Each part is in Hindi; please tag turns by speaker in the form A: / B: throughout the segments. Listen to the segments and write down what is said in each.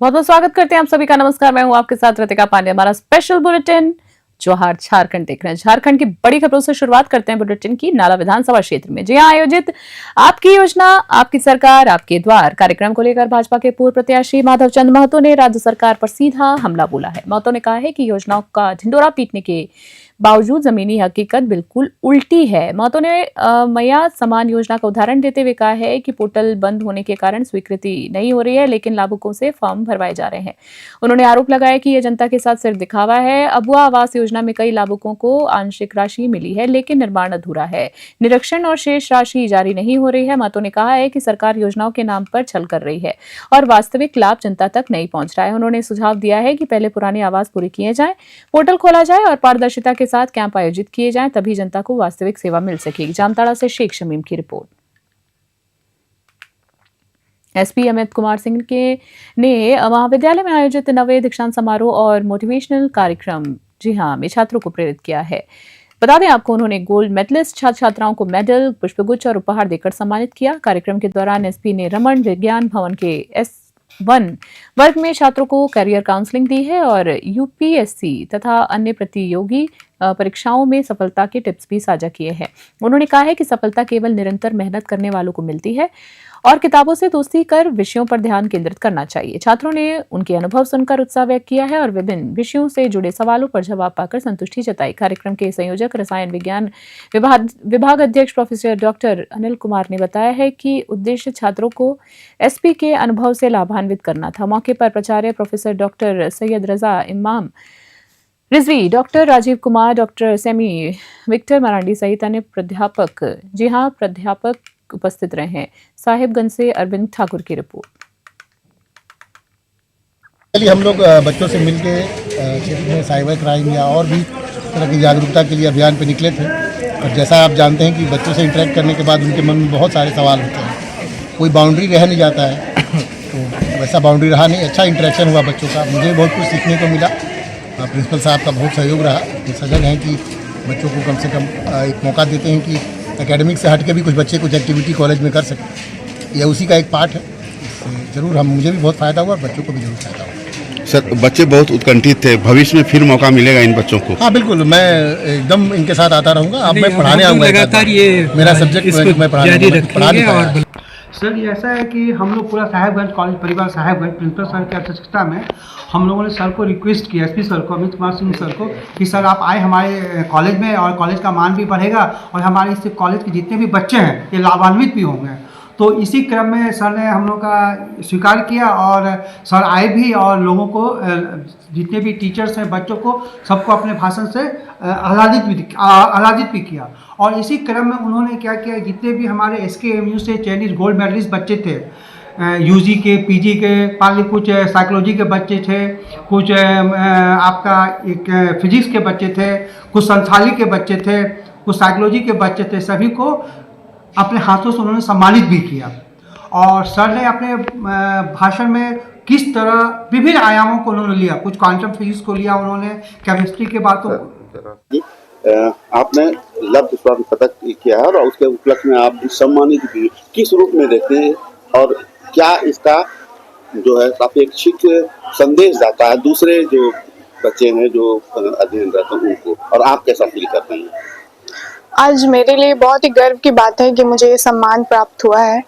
A: बहुत बहुत स्वागत करते हैं आप सभी का। नमस्कार, मैं हूं आपके साथ रितिका पांडे। हमारा स्पेशल बुलेटिन जोहार झारखंड देख रहे हैं। झारखंड की बड़ी खबरों से शुरुआत करते हैं बुलेटिन की। नाला विधानसभा क्षेत्र में जी हां आयोजित आपकी योजना आपकी सरकार आपके द्वार कार्यक्रम को लेकर भाजपा के पूर्व प्रत्याशी माधव चंद महतो ने राज्य सरकार पर सीधा हमला बोला है। महतो ने कहा है कि योजनाओं का ढिंडोरा पीटने के बावजूद जमीनी हकीकत बिल्कुल उल्टी है। महतो ने मैया समान योजना का उदाहरण देते हुए कहा है कि पोर्टल बंद होने के कारण स्वीकृति नहीं हो रही है, लेकिन लाभुकों से फॉर्म भरवाए जा रहे हैं। उन्होंने आरोप लगाया कि यह जनता के साथ सिर्फ दिखावा है। अबुआ आवास योजना में कई लाभुकों को आंशिक राशि मिली है, लेकिन निर्माण अधूरा है। निरीक्षण और शेष राशि जारी नहीं हो रही है। महतो ने कहा है कि सरकार योजनाओं के नाम पर छल कर रही है और वास्तविक लाभ जनता तक नहीं पहुंच रहा है। उन्होंने सुझाव दिया है कि पहले पुराने आवास पूरे किए जाएं, पोर्टल खोला जाए और पारदर्शिता के साथ कैंप आयोजित किए जाएं, तभी जनता को वास्तविक सेवा मिल सकेगी। जामताड़ा से शेख शमीम की रिपोर्ट। एसपी अमित कुमार सिंह ने महाविद्यालय में आयोजित नवे दीक्षांत समारोह और मोटिवेशनल कार्यक्रम जी हां में छात्रों को प्रेरित किया है। बता दें आपको, उन्होंने गोल्ड मेडलिस्ट छात्र छात्राओं को मेडल, पुष्पगुच्छ और उपहार देकर सम्मानित किया। कार्यक्रम के दौरान एसपी ने रमन विज्ञान भवन के S1 वर्ग में छात्रों को करियर काउंसलिंग दी है और यूपीएससी तथा अन्य प्रतियोगी परीक्षाओं में सफलता के टिप्स भी साझा किए हैं। उन्होंने कहा है कि सफलता केवल निरंतर मेहनत करने वालों को मिलती है और किताबों से दोस्ती कर विषयों पर ध्यान केंद्रित करना चाहिए। छात्रों ने उनके अनुभव सुनकर उत्साह व्यक्त किया है और विभिन्न विषयों से जुड़े सवालों पर जवाब पाकर संतुष्टि जताई। कार्यक्रम के संयोजक रसायन विज्ञान विभाग अध्यक्ष प्रोफेसर डॉक्टर अनिल कुमार ने बताया है कि उद्देश्य छात्रों को एसपी के अनुभव से लाभान्वित करना था। मौके पर प्राचार्य professor doctor Syed Raza Imam Rizvi, doctor Rajiv Kumar, doctor Semi, Victor Marandi सहित अन्य प्राध्यापक उपस्थित रहे हैं। साहिबगंज से अरविंद ठाकुर की रिपोर्ट।
B: चलिए, हम लोग बच्चों से मिलके क्षेत्र में साइबर क्राइम या और भी तरह की जागरूकता के लिए अभियान पे निकले थे। और जैसा आप जानते हैं कि बच्चों से इंटरेक्ट करने के बाद उनके मन में बहुत सारे सवाल होते हैं, कोई बाउंड्री रह नहीं जाता है। तो वैसा बाउंड्री रहा नहीं, अच्छा इंटरेक्शन हुआ बच्चों का, मुझे बहुत कुछ सीखने को मिला। प्रिंसिपल साहब का बहुत सहयोग रहा। ये सजग हैं कि बच्चों को कम से कम एक मौका देते हैं कि एकेडमिक से हट के भी कुछ बच्चे कुछ एक्टिविटी कॉलेज में कर सकें। यह उसी का एक पार्ट है। ज़रूर मुझे भी बहुत फ़ायदा हुआ, बच्चों को भी जरूर फ़ायदा हुआ।
C: सर, बच्चे बहुत उत्कंठित थे, भविष्य में फिर मौका मिलेगा इन बच्चों को?
B: हाँ बिल्कुल, मैं एकदम इनके साथ आता रहूँगा। अब मैं पढ़ाने आऊँगा,
D: लगातार ये
B: मेरा सब्जेक्ट मैं पढ़ाने।
D: सर, ये ऐसा है कि हम लोग पूरा साहेबगंज कॉलेज परिवार साहेबगंज प्रिंसिपल सर की अध्यक्षता में हम लोगों ने सर को रिक्वेस्ट किया, एसपी सर को, अमित कुमार सिंह सर को, कि सर आप आए हमारे कॉलेज में और कॉलेज का मान भी बढ़ेगा और हमारे इस कॉलेज के जितने भी बच्चे हैं ये लाभान्वित भी होंगे। तो इसी क्रम में सर ने हम लोग का स्वीकार किया और सर आए भी और लोगों को, जितने भी टीचर्स हैं, बच्चों को, सबको अपने भाषण से आह्लादित भी किया। और इसी क्रम में उन्होंने क्या किया, जितने भी हमारे SKMU से चयनित गोल्ड मेडलिस्ट बच्चे थे, यूजी के, पीजी के, पाली कुछ साइकोलॉजी के बच्चे थे, कुछ आपका एक फिजिक्स के बच्चे थे, कुछ संथाली के बच्चे थे, कुछ साइकोलॉजी के बच्चे थे, सभी को अपने हाथों से उन्होंने सम्मानित भी किया। और सर ने अपने भाषण में किस तरह विभिन्न आयामों को उन्होंने लिया, कुछ क्वांटम फिजिक्स को लिया उन्होंने, केमिस्ट्री के बातों
C: आपने लब्ध स्वर्ण पदक किया है और उसके उपलक्ष्य में आप सम्मानित भी, किस रूप में देखते हैं और क्या इसका जो है सापेक्षिक संदेश जाता है दूसरे जो बच्चे हैं जो अध्ययनरत हैं उनको, और आप कैसा फील करते हैं?
E: आज मेरे लिए बहुत ही गर्व की बात है कि मुझे ये सम्मान प्राप्त हुआ है।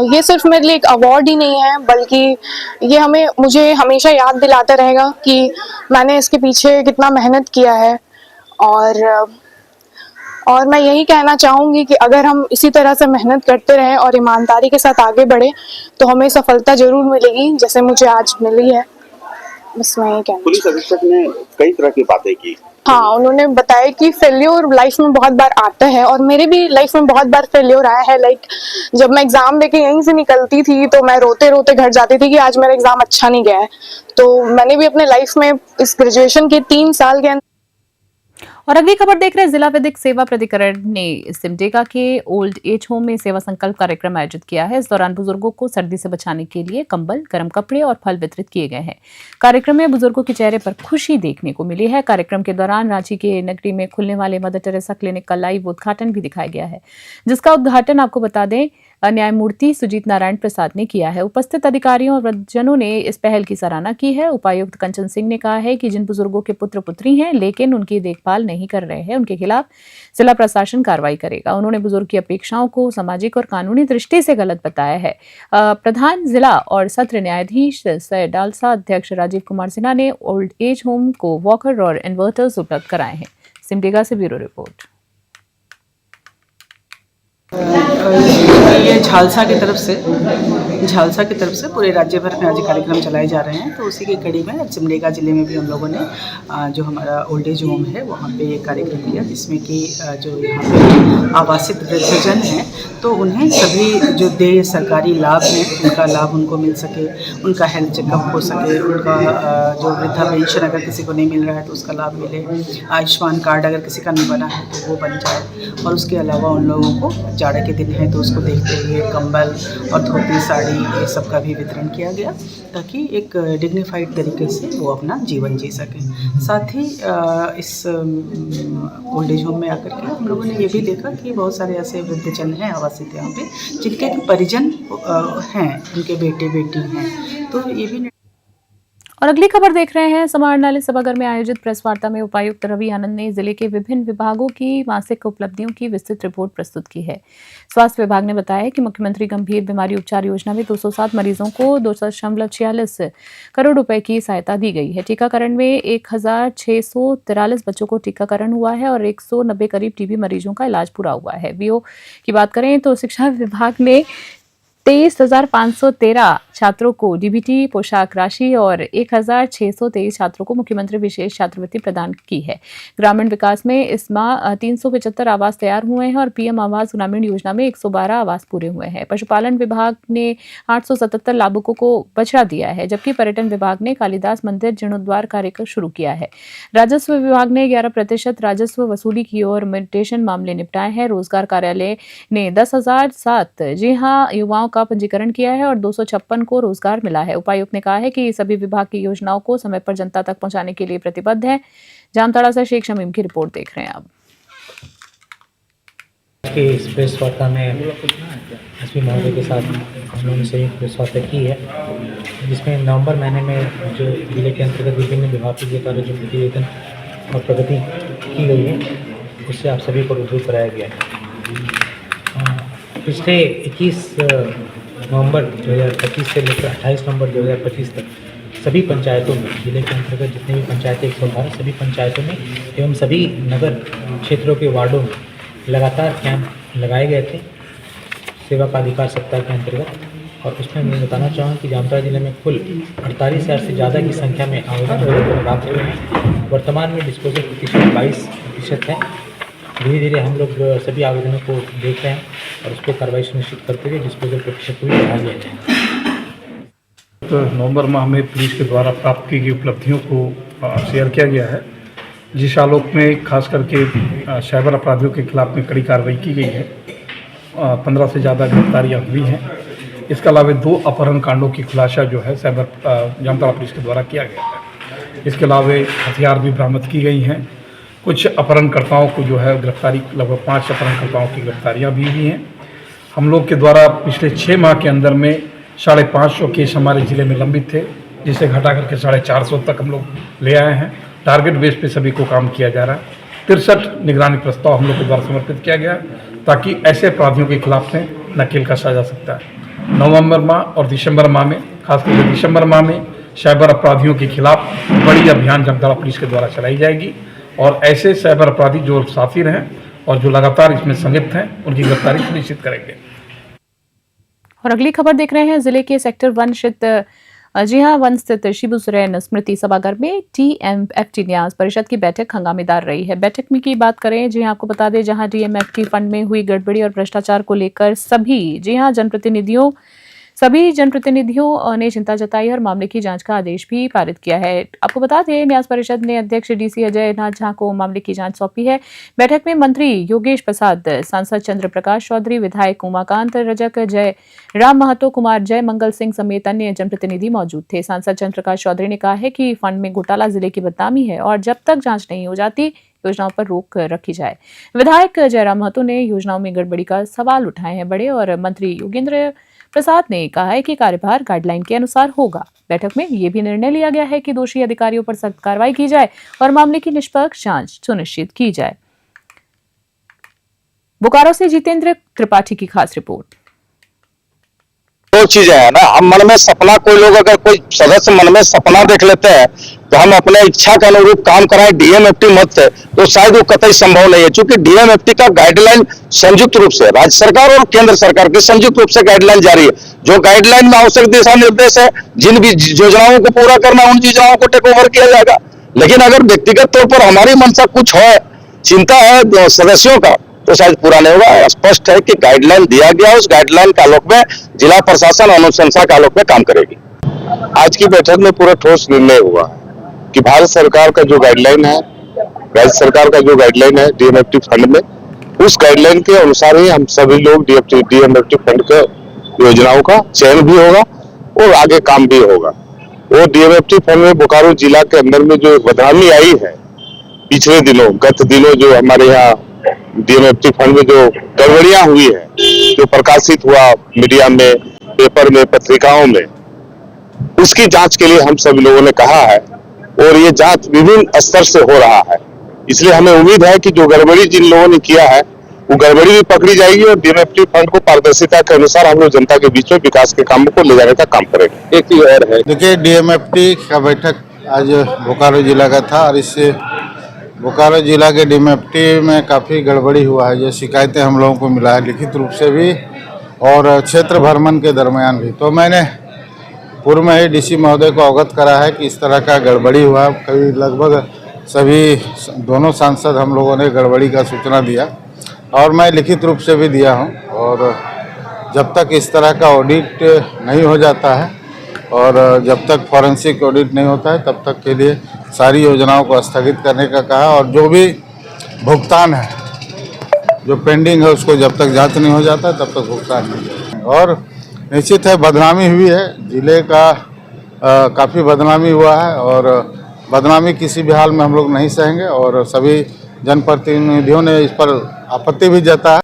E: ये सिर्फ मेरे लिए एक अवार्ड ही नहीं है, बल्कि ये मुझे हमेशा याद दिलाता रहेगा कि मैंने इसके पीछे कितना मेहनत किया है। और मैं यही कहना चाहूँगी कि अगर हम इसी तरह से मेहनत करते रहें और ईमानदारी के साथ आगे बढ़े तो हमें सफलता जरूर मिलेगी, जैसे मुझे आज मिली है। बस मैं यही कहना।
C: पुलिस अधीक्षक ने कई तरह की बातें की।
E: हाँ, उन्होंने बताया कि फेल्योर लाइफ में बहुत बार आता है और मेरे भी लाइफ में बहुत बार फेल्योर आया है। जब मैं एग्जाम देके यहीं से निकलती थी तो मैं रोते रोते घर जाती थी कि आज मेरा एग्जाम अच्छा नहीं गया है। तो मैंने भी अपने लाइफ में इस ग्रेजुएशन के 3 साल के अंदर।
A: और अगली खबर देख रहे हैं, जिला विधिक सेवा प्राधिकरण ने सिमडेगा के ओल्ड एज होम में सेवा संकल्प कार्यक्रम आयोजित किया है। इस दौरान बुजुर्गों को सर्दी से बचाने के लिए कंबल, गर्म कपड़े और फल वितरित किए गए हैं। कार्यक्रम में बुजुर्गों के चेहरे पर खुशी देखने को मिली है। कार्यक्रम के दौरान रांची के नगरी में खुलने वाले मदर टेरेसा क्लिनिक का लाइव उद्घाटन भी दिखाया गया है, जिसका उद्घाटन आपको बता दें न्यायमूर्ति सुजीत नारायण प्रसाद ने किया है। उपस्थित अधिकारियों और वृद्धजनों ने इस पहल की सराहना की है। उपायुक्त कंचन सिंह ने कहा है कि जिन बुजुर्गों के पुत्र पुत्री हैं लेकिन उनकी देखभाल नहीं कर रहे हैं, उनके खिलाफ जिला प्रशासन कार्रवाई करेगा। उन्होंने बुजुर्ग की अपेक्षाओं को सामाजिक और कानूनी दृष्टि से गलत बताया है। प्रधान जिला और सत्र न्यायाधीश सै डालसा अध्यक्ष राजीव कुमार सिन्हा ने ओल्ड एज होम को वॉकर और इन्वर्टर्स उपलब्ध कराए हैं। सिमडेगा से ब्यूरो रिपोर्ट।
F: ये झालसा की तरफ से पूरे राज्य भर में आज कार्यक्रम चलाए जा रहे हैं। तो उसी की कड़ी में सिमडेगा जिले में भी हम लोगों ने जो हमारा ओल्ड एज होम है वहाँ पे ये कार्यक्रम किया, जिसमें कि जो यहाँ पे आवासित वृद्धजन हैं तो उन्हें सभी जो देय सरकारी लाभ हैं उनका लाभ उनको मिल सके, उनका हेल्थ चेकअप हो सके, उनका जो वृद्धा पेंशन अगर किसी को नहीं मिल रहा है तो उसका लाभ मिले, आयुष्मान कार्ड अगर किसी का नहीं बना है तो वो बन जाए। और उसके अलावा उन लोगों को जाड़े के दिन है तो उसको देखते हुए कंबल और धोती साड़ी ये सब का भी वितरण किया गया, ताकि एक डिग्निफाइड तरीके से वो अपना जीवन जी सकें। साथ ही इस ओल्ड एज होम में आकर के हम लोगों ने ये भी देखा कि बहुत सारे ऐसे वृद्धजन हैं आवासित यहाँ पे जिनके परिजन हैं, उनके बेटे बेटी हैं, तो ये भी।
A: और अगली खबर देख रहे हैं। समाहरणालय सभागार में आयोजित प्रेस वार्ता में उपायुक्त रवि आनंद ने जिले के विभिन्न विभागों की मासिक उपलब्धियों की विस्तृत रिपोर्ट प्रस्तुत की है। स्वास्थ्य विभाग ने बताया कि मुख्यमंत्री गंभीर बीमारी उपचार योजना में 207 मरीजों को 2.46 करोड़ रुपए की सहायता दी गई है। टीकाकरण में 1643 बच्चों को टीकाकरण हुआ है और 190 करीब टीबी मरीजों का इलाज पूरा हुआ है। वीओ की बात करें तो शिक्षा विभाग ने 23,513 छात्रों को डीबीटी पोशाक राशि और 1,623 छात्रों को मुख्यमंत्री विशेष छात्रवृत्ति प्रदान की है। ग्रामीण विकास में इस माह 375 आवास तैयार हुए हैं और पीएम आवास ग्रामीण योजना में 112 आवास पूरे हुए हैं। पशुपालन विभाग ने 877 लाभुकों को बछड़ा दिया है, जबकि पर्यटन विभाग ने कालिदास मंदिर जीर्णोद्वार कार्य शुरू किया है। राजस्व विभाग ने 11% राजस्व वसूली की और म्यूटेशन मामले निपटाए हैं। रोजगार कार्यालय ने 10,007 जी हाँ युवाओं का पंजीकरण किया है और 256 को रोजगार मिला है। उपायुक्त ने कहा है कि सभी विभाग की योजनाओं को समय पर जनता तक पहुंचाने के लिए प्रतिबद्ध है। जामताड़ा से शेख शमीम की रिपोर्ट देख रहे हैं आप।
G: की इस प्रेस वार्ता में एसपी महोदय के साथ हम लोगों ने संयुक्त प्रेस वार्ता की है, जिसमें नवंबर महीने में जो जिले के अंतर्गत विभिन्न विभागीय कार्य जो प्रतिवेदन और प्रगति की गई है उससे आप सभी को रूबरू कराया गया है। पिछले 21 नवंबर 2025 से लेकर 28 नवंबर 2025 तक सभी पंचायतों में, जिले के अंतर्गत जितने भी पंचायतें 118 सभी पंचायतों में एवं सभी नगर क्षेत्रों के वार्डों में लगातार कैंप लगाए गए थे सेवा का अधिकार सप्ताह के अंतर्गत। और उसमें मैं बताना चाहूँगा कि जामताड़ा जिले में कुल 48,000 से ज़्यादा की संख्या में आवेदन प्राप्त हुए हैं। वर्तमान में डिस्पोजल प्रतिशत 22% है। धीरे धीरे हम लोग सभी आवेदनों को देख रहे हैं और उस पर कार्रवाई सुनिश्चित करते हुए डिस्पोजल प्रतिशत को भी बढ़ा दिया जाए।
H: तो नवंबर माह में पुलिस के द्वारा प्राप्त की गई उपलब्धियों को शेयर किया गया है, जिस आलोक में खास करके साइबर अपराधियों के खिलाफ में कड़ी कार्रवाई की गई है। 15 से ज़्यादा गिरफ्तारियाँ हुई हैं। इसके अलावा 2 अपहरण कांडों की खुलासा जो है जामताड़ा पुलिस के द्वारा किया गया है। इसके अलावा हथियार भी बरामद की गई हैं। कुछ अपहरणकर्ताओं को जो है गिरफ्तारी, लगभग 5 अपहरणकर्ताओं की गिरफ्तारियाँ भी हुई हैं। हम लोग के द्वारा पिछले 6 माह के अंदर में 550 केस हमारे ज़िले में लंबित थे, जिसे घटा करके 450 तक हम लोग ले आए हैं। टारगेट बेस पे सभी को काम किया जा रहा है। 63 निगरानी प्रस्ताव हम लोग के द्वारा समर्पित किया गया है, ताकि ऐसे अपराधियों के खिलाफ में नकेल कसा जा सकता है। नवंबर माह और दिसंबर माह में, खासकर दिसंबर माह में साइबर अपराधियों के खिलाफ बड़ी अभियान जामताड़ा पुलिस के द्वारा चलाई जाएगी और ऐसे साइबर अपराधी जो साथी हैं और जो लगातार इसमें संलिप्त हैं उनकी गिरफ्तारी सुनिश्चित करेंगे।
A: और अगली खबर देख रहे हैं। जिले के सेक्टर 1 स्थित वन स्थित शिबू सोरेन स्मृति सभागार में TMFT न्यास परिषद की बैठक हंगामेदार रही है। बैठक में की बात करें, आपको बता दें, जहां DMFT फंड में हुई गड़बड़ी और भ्रष्टाचार को लेकर सभी जनप्रतिनिधियों ने चिंता जताई और मामले की जांच का आदेश भी पारित किया है। आपको बता दें, न्यास परिषद ने अध्यक्ष DC अजय नाथ झा को मामले की जांच सौंपी है। बैठक में मंत्री योगेश प्रसाद, सांसद चंद्र प्रकाश चौधरी, विधायक उमाकांत रजक, जय राम महतो, कुमार जय मंगल सिंह समेत अन्य जनप्रतिनिधि मौजूद थे। सांसद चंद्र प्रकाश चौधरी ने कहा है कि फंड में घोटाला जिले की बदनामी है और जब तक जांच नहीं हो जाती योजनाओं पर रोक रखी जाए। विधायक जयराम महतो ने योजनाओं में गड़बड़ी का सवाल उठाए हैं बड़े और मंत्री योगेंद्र प्रसाद ने कहा है कि कार्यभार गाइडलाइन के अनुसार होगा। बैठक में ये भी निर्णय लिया गया है कि दोषी अधिकारियों पर सख्त कार्रवाई की जाए और मामले की निष्पक्ष जांच सुनिश्चित की जाए। बोकारो से जितेंद्र त्रिपाठी की खास रिपोर्ट।
I: दो चीजें है ना, हम मन में सपना, कोई लोग अगर कोई सदस्य मन में सपना देख लेते हैं तो हम अपने इच्छा के अनुरूप काम कराएं डीएमएफटी मत से, तो शायद वो कतई संभव नहीं है। क्योंकि डीएमएफटी का गाइडलाइन संयुक्त रूप से राज्य सरकार और केंद्र सरकार की संयुक्त रूप से गाइडलाइन जारी है। जो गाइडलाइन में आवश्यक दिशा निर्देश है, जिन भी योजनाओं को पूरा करना, उन योजनाओं को टेक ओवर किया जाएगा। लेकिन अगर व्यक्तिगत तौर पर हमारी मंशा कुछ है, चिंता है सदस्यों का, तो शायद पूरा नहीं होगा। स्पष्ट है कि गाइडलाइन दिया गया, उस गाइडलाइन के आलोक में जिला प्रशासन अनुशंसा के आलोक में काम करेगी। आज की बैठक में पूरा ठोस निर्णय हुआ कि भारत सरकार का जो गाइडलाइन है, राज्य सरकार का जो गाइडलाइन है डीएमएफटी फंड में, उस गाइडलाइन के अनुसार ही हम सभी लोग डीएमएफटी फंड के योजनाओं का चयन भी होगा और आगे काम भी होगा। वो डीएमएफटी फंड में बोकारो जिला के अंदर में जो बदनामी आई है पिछले दिनों, गत दिनों, जो हमारे यहाँ डीएमएफटी फंड में जो गड़बड़ियां हुई है, जो प्रकाशित हुआ मीडिया में, पेपर में, पत्रिकाओं में, उसकी जांच के लिए हम सभी लोगों ने कहा है और ये जांच विभिन्न स्तर से हो रहा है। इसलिए हमें उम्मीद है कि जो गड़बड़ी जिन लोगों ने किया है वो गड़बड़ी भी पकड़ी जाएगी और डीएमएफटी फंड को पारदर्शिता के अनुसार हम लोग जनता के बीच में विकास के कामों को ले जाने का काम करेंगे। एक चीज और है,
B: देखिए डीएमएफटी का बैठक आज बोकारो जिला का था और इससे बोकारो जिला के डीएमएफटी में काफ़ी गड़बड़ी हुआ है। जो शिकायतें हम लोगों को मिला है लिखित रूप से भी और क्षेत्र भ्रमण के दरमियान भी, तो मैंने पूर्व में ही डीसी महोदय को अवगत करा है कि इस तरह का गड़बड़ी हुआ। कभी लगभग सभी दोनों सांसद हम लोगों ने गड़बड़ी का सूचना दिया और मैं लिखित रूप से भी दिया हूं। और जब तक इस तरह का ऑडिट नहीं हो जाता है और जब तक फॉरेंसिक ऑडिट नहीं होता है, तब तक के लिए सारी योजनाओं को स्थगित करने का कहा और जो भी भुगतान है, जो पेंडिंग है, उसको जब तक जांच नहीं हो जाता तब तक भुगतान नहीं होगा। और निश्चित है बदनामी हुई है, जिले का काफ़ी बदनामी हुआ है और बदनामी किसी भी हाल में हम लोग नहीं सहेंगे और सभी जनप्रतिनिधियों ने इस पर आपत्ति भी जताया।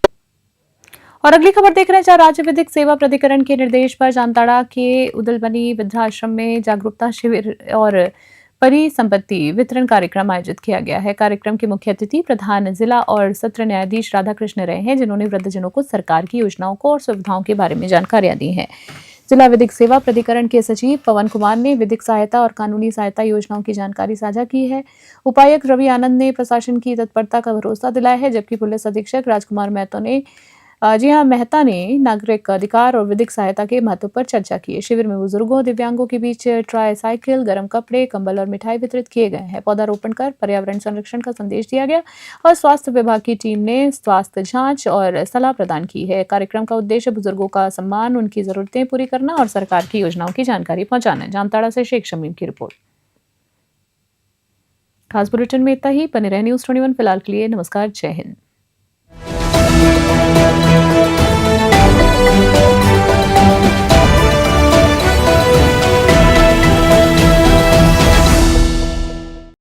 A: और अगली खबर देख रहे हैं, राज्य विधिक सेवा प्राधिकरण के निर्देश पर जामताड़ा के उदलबनी वृद्धाश्रम में जागरूकता शिविर और परिसंपत्ति वितरण कार्यक्रम आयोजित किया गया है। कार्यक्रम के मुख्य अतिथि प्रधान जिला और सत्र न्यायाधीश राधाकृष्ण रहे हैं, जिन्होंने वृद्धजनों को सरकार की योजनाओं को और सुविधाओं के बारे में जानकारियां दी हैं। जिला विधिक सेवा प्राधिकरण के सचिव पवन कुमार ने विधिक सहायता और कानूनी सहायता योजनाओं की जानकारी साझा की है। उपायुक्त रवि आनंद ने प्रशासन की तत्परता का भरोसा दिलाया है, जबकि पुलिस अधीक्षक राजकुमार मेहता ने नागरिक अधिकार और विधिक सहायता के महत्व पर चर्चा की। शिविर में बुजुर्गों और दिव्यांगों के बीच ट्राई साइकिल, गर्म कपड़े, कंबल और मिठाई वितरित किए गए हैं। पौधारोपण कर पर्यावरण संरक्षण का संदेश दिया गया और स्वास्थ्य विभाग की टीम ने स्वास्थ्य जांच और सलाह प्रदान की है। कार्यक्रम का उद्देश्य बुजुर्गों का सम्मान, उनकी जरूरतें पूरी करना और सरकार की योजनाओं की जानकारी पहुंचाना है। जामताड़ा से शेख शमीम की रिपोर्ट। खास बुलेटिन में इतना ही। बने रहे न्यूज़ 21 फिलहाल के लिए। नमस्कार, जय हिंद।